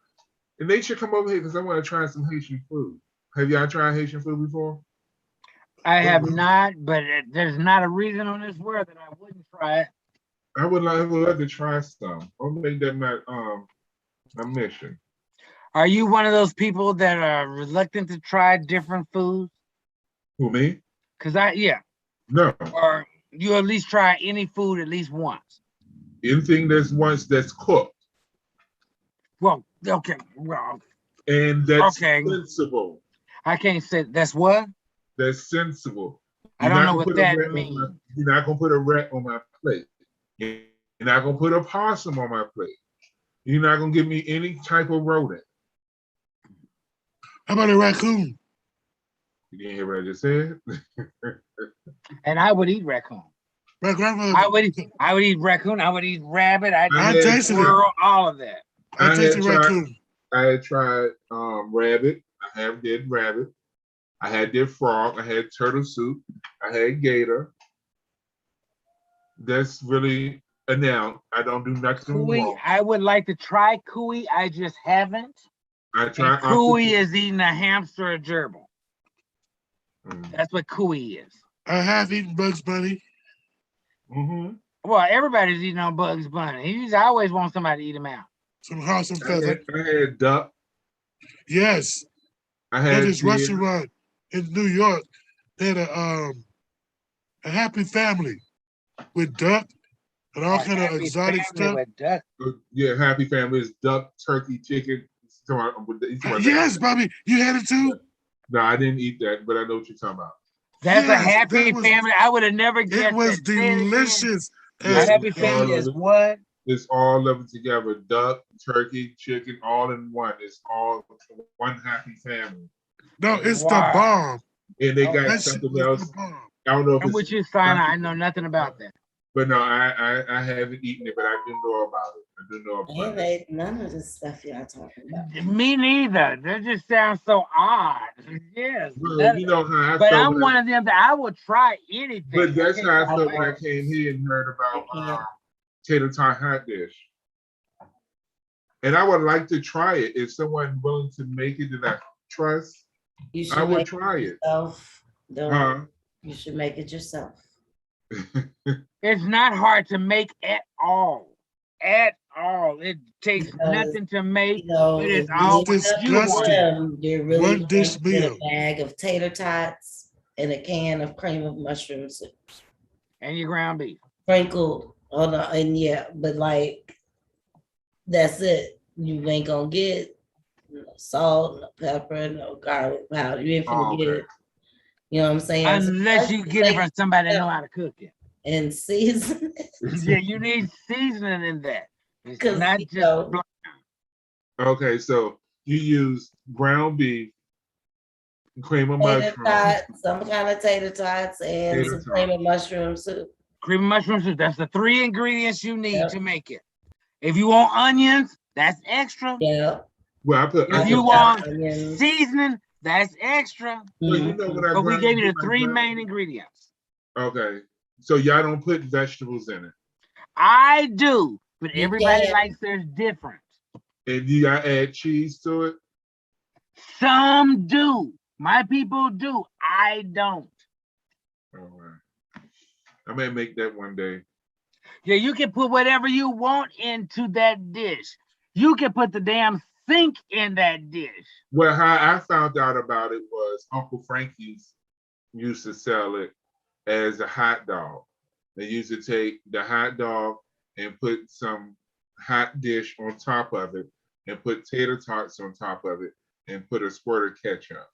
And they should come over here because I want to try some Haitian food. Have y'all tried Haitian food before? I have not, but there's not a reason on this world that I wouldn't try it. I would love to try some. I'll make that my mission. Are you one of those people that are reluctant to try different foods? Who, me? No. Or you at least try any food at least once? Anything that's cooked. Well, okay. Well, and that's sensible. I can't say that's what? That's sensible. I don't know what that means. You're not gonna put a rat on my plate. You're not gonna put a possum on my plate. You're not gonna give me any type of rodent. How about a raccoon? You didn't hear what I just said? And I would eat raccoon. My grandmother. I would eat raccoon. I would eat rabbit. I'd eat squirrel, all of that. I had tried rabbit. I did rabbit. I did frog. I had turtle soup. I had gator. That's really now. I don't do nothing wrong. I would like to try cuy. I just haven't. I tried. Cuy is eating a hamster or gerbil. That's what cuy is. I have eaten Bugs Bunny. Well, everybody's eating on Bugs Bunny. I always want somebody to eat him out. Some horse and feather. I had duck. Yes. I had this restaurant in New York. They had a happy family with duck and all kind of exotic stuff. Yeah, happy family is duck, turkey, chicken. Yes, Bobby, you had it too? No, I didn't eat that, but I know what you're talking about. That's a happy family. I would have never guessed. It was delicious. A happy family is what? It's all of it together. Duck, turkey, chicken, all in one. It's all one happy family. No, it's the bomb. And they got something else. I don't know if it's what you sign. I know nothing about that. But no, I haven't eaten it, but I do know about it. I do know about it. None of the stuff y'all talking about. Me neither. That just sounds so odd. Yes. Well, you know how I but felt I'm one of them that I would try anything. But that's how I felt when I came here and heard about tater tot hot dish. And I would like to try it. If someone willing to make it that I trust, I would try it. You should make it yourself. It's not hard to make at all. At all. It takes nothing to make, but it's all disgusting. You're really one dish meal. A bag of tater tots and a can of cream of mushroom soup. And your ground beef. Sprinkled on the, and yeah, but like, that's it. You ain't gonna get no salt, no pepper, no garlic powder. You ain't finna get it. You know what I'm saying? Unless you get it from somebody that know how to cook it. And season. Yeah, you need seasoning in that. It's 'Cause, not you just know, bl- Okay, so you use ground beef, cream of tater mushroom, tots, some kind of tater tots, and Tater some tot. cream of mushroom soup. cream of mushroom soup. That's the 3 ingredients you need Yep. to make it. If you want onions, that's extra. Yeah. Well, I put. If you want seasoning, that's extra. Well, you know what I But we grind gave you with the my 3 ground main beef? ingredients. Okay, so y'all don't put vegetables in it, I do, but You everybody can. likes theirs different. and you gotta add cheese to it. Some do. My people do. I don't. All right, I may make that one day. Yeah, you can put whatever you want into that dish. You can put the damn sink in that dish. Well, how I found out about it was Uncle Frankie's used to sell it as a hot dog. They used to take the hot dog and put some hot dish on top of it and put tater tots on top of it and put a squirt of ketchup.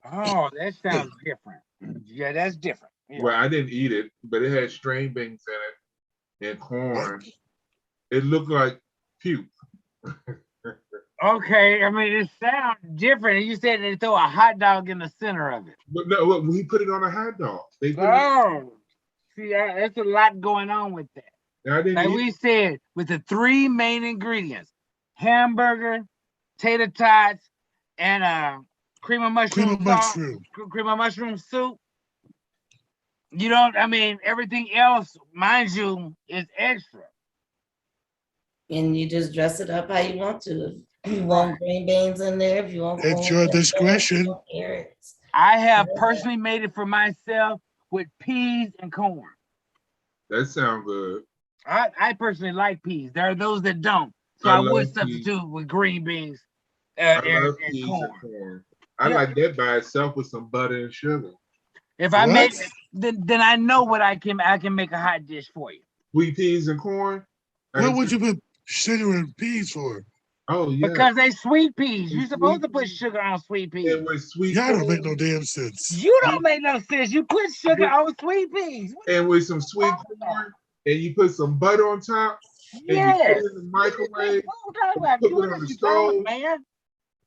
Oh, that sounds different. Yeah, that's different. Yeah. Well, I didn't eat it, but it had string beans in it and corn. It looked like puke. Okay, I mean, it sounds different. You said they throw a hot dog in the center of it. But no, look, we put it on a hot dog. They put Oh, see, there's a lot going on with that. I didn't Like eat we said, with the 3 main ingredients: hamburger, tater tots, and cream of mushroom cream of mushroom soup. You don't, I mean, everything else, mind you, is extra. And you just dress it up how you want to. If you want green beans in there, if you want At your discretion. Carrots. I have personally made it for myself with peas and corn. That sounds good. I personally like peas. There are those that don't. So I I love would peas. substitute with green beans I and love peas corn. and corn. I Yeah. like that by itself with some butter and sugar. If I What? make it, then I know what I can make a hot dish for you. Sweet peas and corn. What would you put sugar and peas for? Oh yeah. Because they sweet peas. You're Sweet supposed to put peas. sugar on sweet peas. And with sweet Y'all don't make corn, no damn sense. You don't make no sense. You put sugar on sweet peas. What and with some sweet corn, and you put some butter on top, and you put yes. it in the microwave, What are you talking about? put You it on the what you talking, stove. man.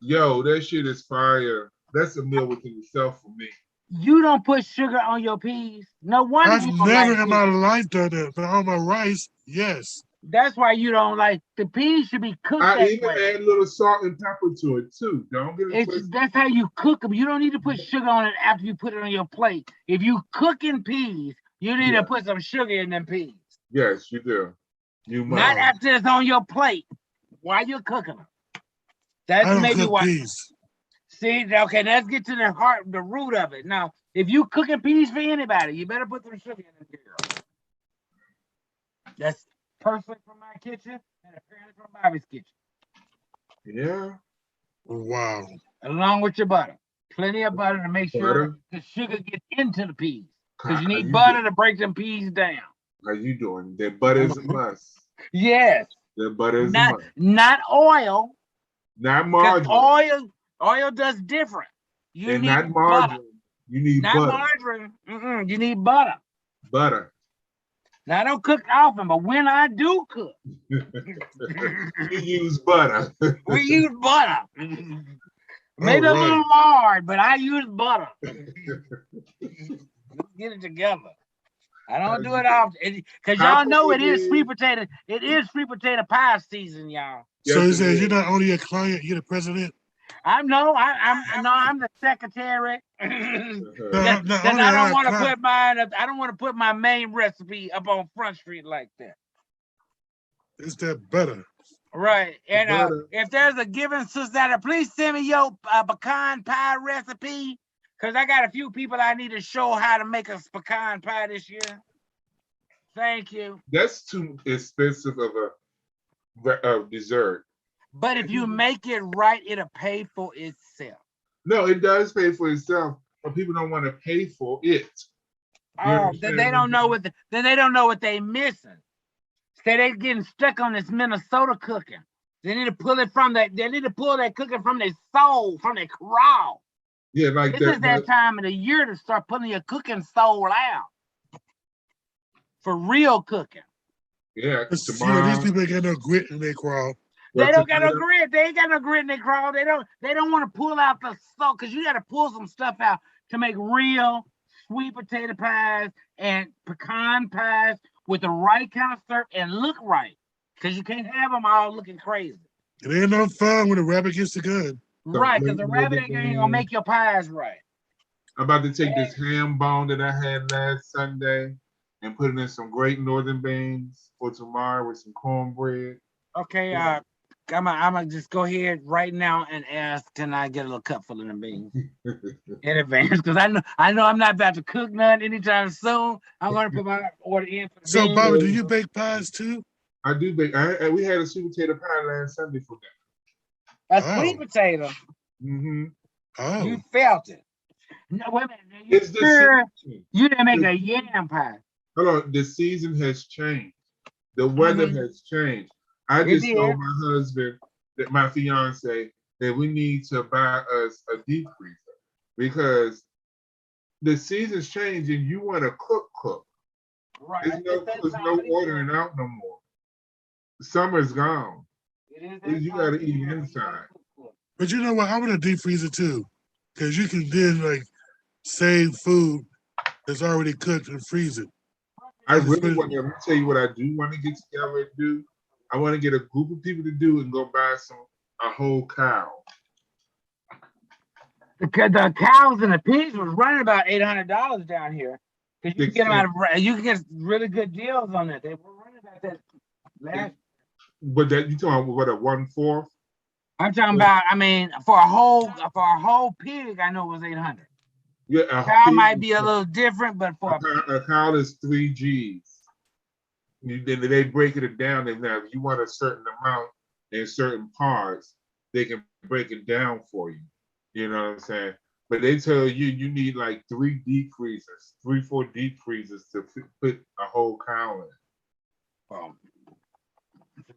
Yo, that shit is fire. That's a meal within itself for me. You don't put sugar on your peas. No wonder I've you don't never like in my peas. life done that, but on my rice, yes. That's why you don't like the peas. Should be cooked I that even way. add a little salt and pepper to it too. Don't get it twisted. That's how you cook them. You don't need to put sugar on it after you put it on your plate. If you cooking peas, you need to put some sugar in them peas. Yes, you do. You must. Not after it's on your plate. While you're cooking them. That's I don't maybe cook why. peas. See, okay, let's get to the heart, the root of it. Now, if you cooking peas for anybody, you better put some sugar in it. Girl. That's personally from my kitchen and apparently from Bobby's kitchen. Yeah. Wow. Along with your butter. Plenty of butter to make sure the sugar gets into the peas. Because you need butter to break them peas down. How you doing? That butter is a must. Yes. That butter is a Not, must. not oil. Not Because margarine. oil does different. You And need not margarine. butter. You need Not butter. margarine. You need butter. Butter. Now, I don't cook often, but when I do cook, You use butter. we use butter. Maybe a little lard, but I use butter. Let's get it together. I don't do it often because y'all know it is sweet potato. It is sweet potato pie season, y'all. So he says you're not only a client, you're the president. I'm the secretary. No, I don't want to put mine up. I don't want to put my main recipe up on Front Street like that. Is that better? Right. And if there's a given Susanna, please send me your pecan pie recipe. Because I got a few people I need to show how to make a pecan pie this year. Thank you. That's too expensive of a dessert. But if you make it right, it'll pay for itself. No, it does pay for itself, but people don't want to pay for it. Oh, then they don't know what they don't know what they missing. Say they getting stuck on this Minnesota cooking. They need to pull it from that. They need to pull that cooking from their soul, from their crawl. Yeah, like this is that time of the year to start pulling your cooking soul out for real cooking. Yeah, these people ain't got no grit in their crawl. They don't got no grit. They ain't got no grit in their crawl. They don't want to pull out the soul, because you got to pull some stuff out to make real sweet potato pies and pecan pies with the right kind of syrup and look right, because you can't have them all looking crazy. It ain't no fun when the rabbit gets the gun. Right, because the rabbit ain't gonna make your pies right. I'm about to take this ham bone that I had last Sunday and put it in some great northern beans for tomorrow with some cornbread. Okay, I'm gonna just go ahead right now and ask, can I get a little cup full of them beans in advance? Because I know I'm not about to cook none anytime soon. I'm gonna put my order in for the So, beans. Bobby, do you bake pies too? I do bake. We had a sweet potato pie last Sunday for that. A sweet potato. Mm-hmm. Oh. You felt it. No, wait a minute. You didn't make a yam pie. Hold on. The season has changed. The weather has changed. I just told my husband, that my fiance, that we need to buy us a deep freezer, because the season's changing. You want to cook. Right. There's no ordering out no more. Summer's gone. You got to eat inside. But you know what? I want a deep freezer too, because you can then like save food that's already cooked and freeze it. I really want to. Let me tell you what I do want to get together and do. I want to get a group of people to do and go buy a whole cow. The cows and the pigs was running about $800 down here, because you can get them you can get really good deals on that. They were running about that last. But that you talking about what, a 1/4? I'm talking about. I mean, for a whole pig, I know it was 800. Yeah, a cow might be a little different, but for a cow is 3 G's. They break it down. And now, if you want a certain amount in certain parts, they can break it down for you. You know what I'm saying? But they tell you need like 3 deep freezers, 3-4 deep freezers to put a whole cow in.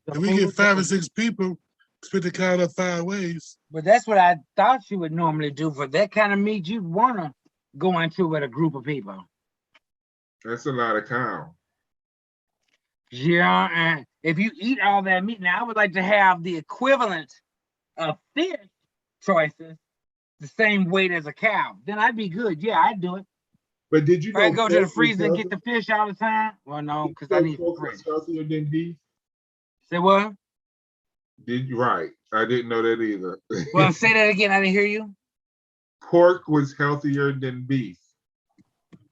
If we get 5 or 6 people, split the cow up 5 ways. But that's what I thought you would normally do for that kind of meat. You'd want to go into with a group of people. That's a lot of cow. Yeah, and if you eat all that meat, now I would like to have the equivalent of fish choices the same weight as a cow. Then I'd be good. Yeah, I'd do it. But did you know I go to the freezer and get the fish all the time? Well, no, because I need pork is healthier than beef. Say what? Right. I didn't know that either. Well, say that again. I didn't hear you. Pork was healthier than beef.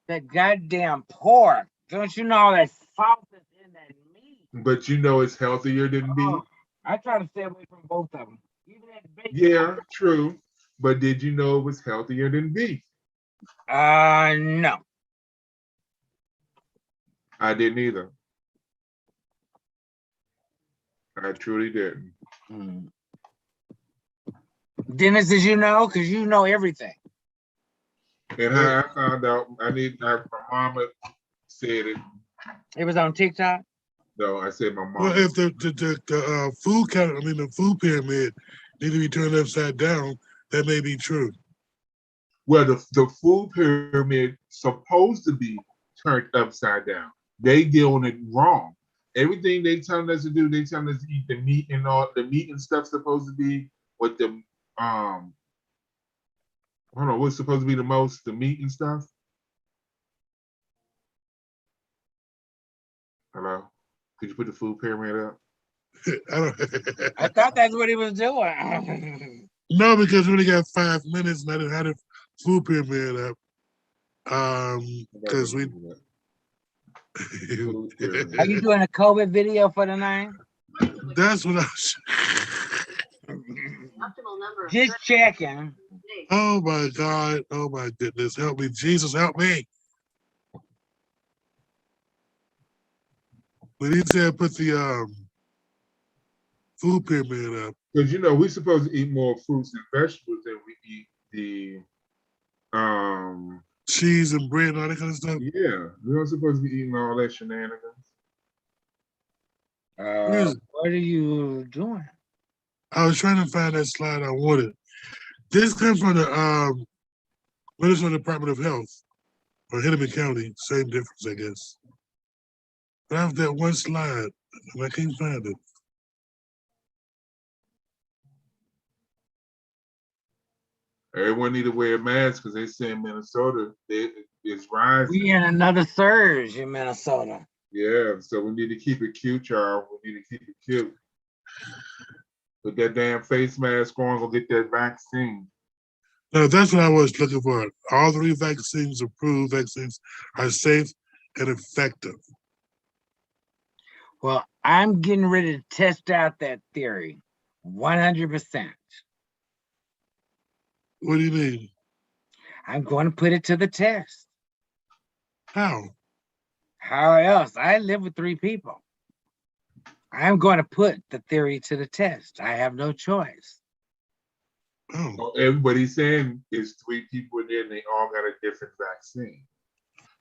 That goddamn pork. Don't you know all that salt that's in that meat? But you know it's healthier than beef. I try to stay away from both of them. Even that bacon. Yeah, true. But did you know it was healthier than beef? No. I didn't either. I truly didn't. Dennis, did you know? Because you know everything. And how I found out, my mama said it. It was on TikTok? No, I said my mom. Well, if the food the food pyramid need to be turned upside down, that may be true. Well, the food pyramid supposed to be turned upside down. They doing it wrong. Everything they telling us to do, they telling us to eat the meat and all the meat and stuff supposed to be what the I don't know what's supposed to be the most, the meat and stuff. Hello, could you put the food pyramid up? I thought that's what he was doing. No, because we only got 5 minutes and I didn't have the food pyramid up. Because we. Are you doing a COVID video for the night? That's what I was. Just checking. Oh my God. Oh my goodness. Help me. Jesus, help me. But he said put the food pyramid up. Because you know we're supposed to eat more fruits and vegetables than we eat the cheese and bread and all that kind of stuff. yeah, we aren't supposed to be eating all that shenanigans. What are you doing? I was trying to find that slide I wanted. This comes from the Minnesota Department of Health or Hennepin County. Same difference, I guess. But I have that one slide and I can't find it. Everyone need to wear a mask because they say in Minnesota it's rising. We in another surge in Minnesota. Yeah, so we need to keep it cute, y'all. We need to keep it cute. Put that damn face mask on, go get that vaccine. No, that's what I was looking for. All 3 vaccines, approved vaccines, are safe and effective. Well, I'm getting ready to test out that theory 100%. What do you mean? I'm going to put it to the test. How? How else? I live with 3 people. I'm going to put the theory to the test. I have no choice. Oh. Everybody's saying is 3 people in there and they all got a different vaccine.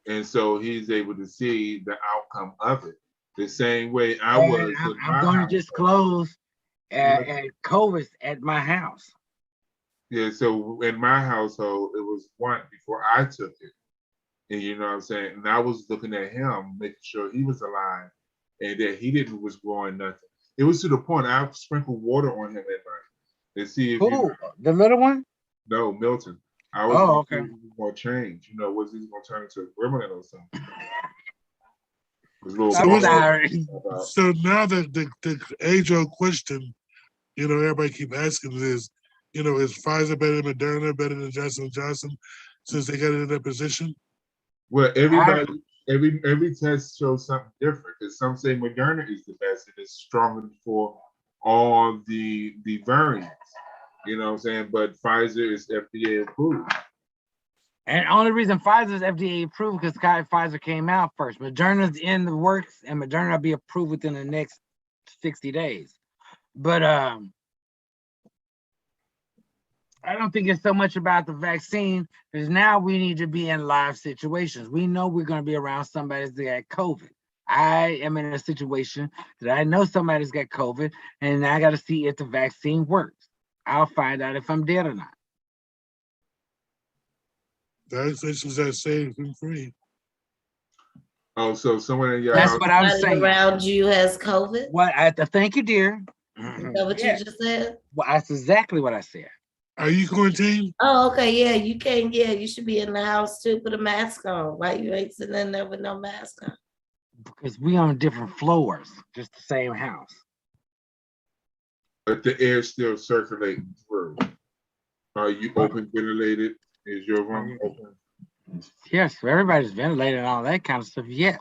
And so he's able to see the outcome of it. The same way I was. I'm going to disclose COVID at my house. Yeah, so in my household, it was 1 before I took it. And you know what I'm saying? And I was looking at him, making sure he was alive and that he didn't was growing nothing. It was to the point I sprinkled water on him at night to see if the little one? No, Milton. I was okay. Going to change. You know, was he going to turn into a gremlin or something? So now the age-old question, you know, everybody keep asking is, you know, is Pfizer better than Moderna, better than Johnson & Johnson, since they got it in that position? Well, every test shows something different, because some say Moderna is the best and it's stronger for all the variants. You know what I'm saying? But Pfizer is FDA approved. And only reason Pfizer is FDA approved because Pfizer came out first. Moderna's in the works, and Moderna will be approved within the next 60 days. But I don't think it's so much about the vaccine, because now we need to be in live situations. We know we're going to be around somebody that got COVID. I am in a situation that I know somebody's got COVID, and I got to see if the vaccine works. I'll find out if I'm dead or not. Vaccinations are safe and free. Oh, so someone in your That's house, what I'm saying. Around you has COVID? What? Thank you, dear. Is that what you just said? Well, that's exactly what I said. Are you quarantined? Oh, okay. Yeah, you can't. Yeah, you should be in the house too. Put a mask on. Why you ain't sitting in there with no mask on? Because we on different floors, just the same house. but the air's still circulating through. Are you open ventilated? Is your room open? Yes, everybody's ventilated and all that kind of stuff. Yes,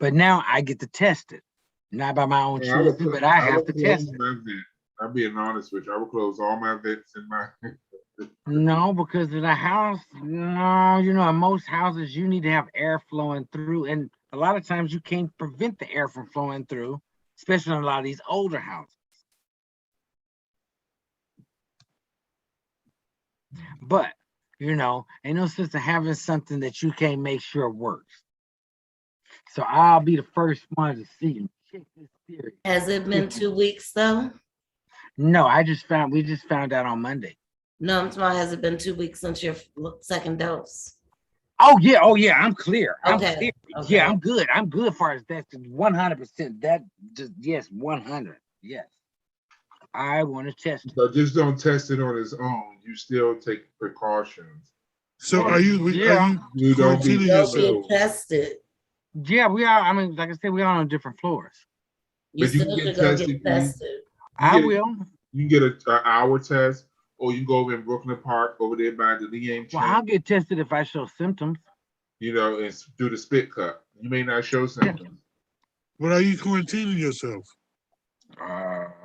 but now I get to test it, not by my own choice, but I have to test it. I'm being honest with you. I will close all my vents in my. No, because in a house, no, you know, in most houses you need to have air flowing through, and a lot of times you can't prevent the air from flowing through, especially in a lot of these older houses. But you know, ain't no sense in having something that you can't make sure works. So I'll be the first one to see and check this theory. Has it been 2 weeks though? No, we just found out on Monday. No, I'm talking about, has it been 2 weeks since your second dose? Oh yeah, I'm clear. Okay. I'm clear. Okay. Yeah, I'm good. I'm good as far as that's 100%. That just yes, 100. Yes. I want to test it. So just don't test it on its own. You still take precautions. So are you? Yeah. You don't be tested. Yeah, we are. I mean, like I said, we are on different floors. You But you still can should get go tested. get tested. I will. You can get an hour test, or you can go over in Brooklyn Park over there by the Lee. Well, I'll get tested if I show symptoms. You know, and do the spit cut. You may not show symptoms. But are you quarantining yourself?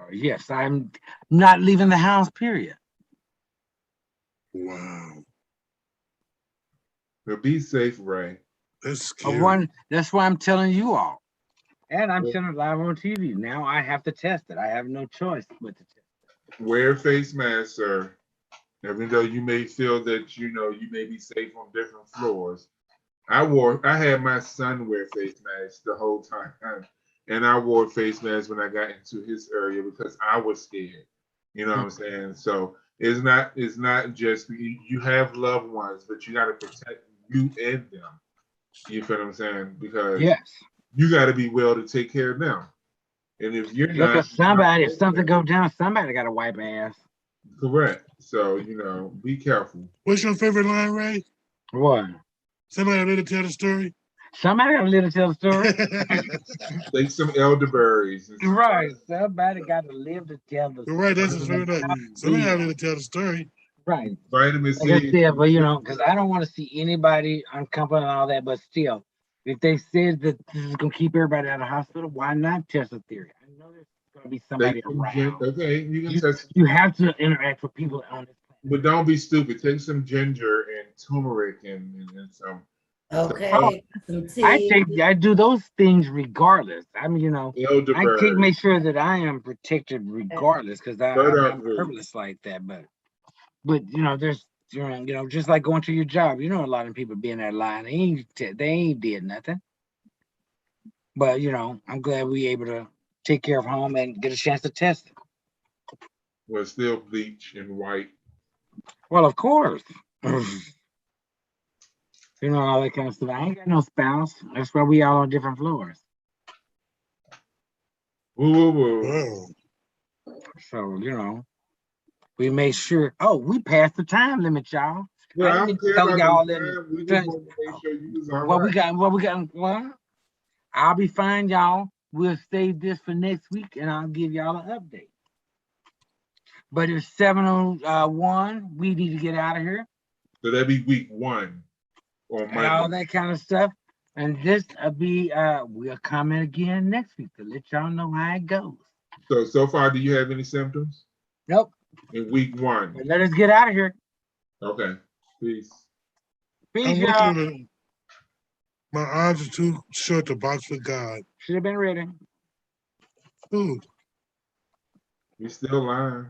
Yes, I'm not leaving the house, period. Wow. But be safe, Ray. That's scary. That's why I'm telling you all. And I'm telling it live on TV. Now I have to test it. I have no choice but to test it. Wear a face mask, sir. Even though you may feel that you may be safe on different floors. I had my son wear face masks the whole time. And I wore face masks when I got into his area because I was scared. You know what I'm saying? So it's not just you have loved ones, but you got to protect you and them. You feel what I'm saying? Because you got to be well to take care of them. And if you're not, if something goes down, somebody got to wipe ass. Correct. So be careful. What's your favorite line, Ray? What? Somebody ready to tell the story? Somebody got to live to tell the story. Take some elderberries. Right. Somebody got to live to tell the story. Right, that's his favorite line. Somebody got to live to tell the story. Right. Vitamin C. Like I said, but because I don't want to see anybody uncomfortable and all that, but still, if they said that this is going to keep everybody out of the hospital, why not test a theory? I know there's going to be somebody around. Okay, you can test. You have to interact with people on this planet. But don't be stupid. Take some ginger and turmeric and some. Okay. I do those things regardless. I mean, I elderberry. can't make sure that I am protected regardless because I'm herbalist like that. But there's just like going to your job. A lot of people be in that line. They ain't did nothing. But I'm glad we able to take care of home and get a chance to test it. Well, still bleach and white. Well, of course. All that kind of stuff. I ain't got no spouse. That's why we all on different floors. Woo, woo, woo. So, we made sure. Oh, we passed the time limit, y'all. Well, I didn't don't care tell about y'all the time. We just want to make sure you was all right. What we got? Well, I'll be fine, y'all. We'll save this for next week, and I'll give y'all an update. But it's 7:01. We need to get out of here. So that'd be week 1 on Monday. And all that kind of stuff. And this will be, we'll comment again next week to let y'all know how it goes. So far, do you have any symptoms? Nope. In week 1. But let us get out of here. Okay. Peace. Peace, y'all. My arms are too short to box with God. Should have been ready. Ooh. You still lying.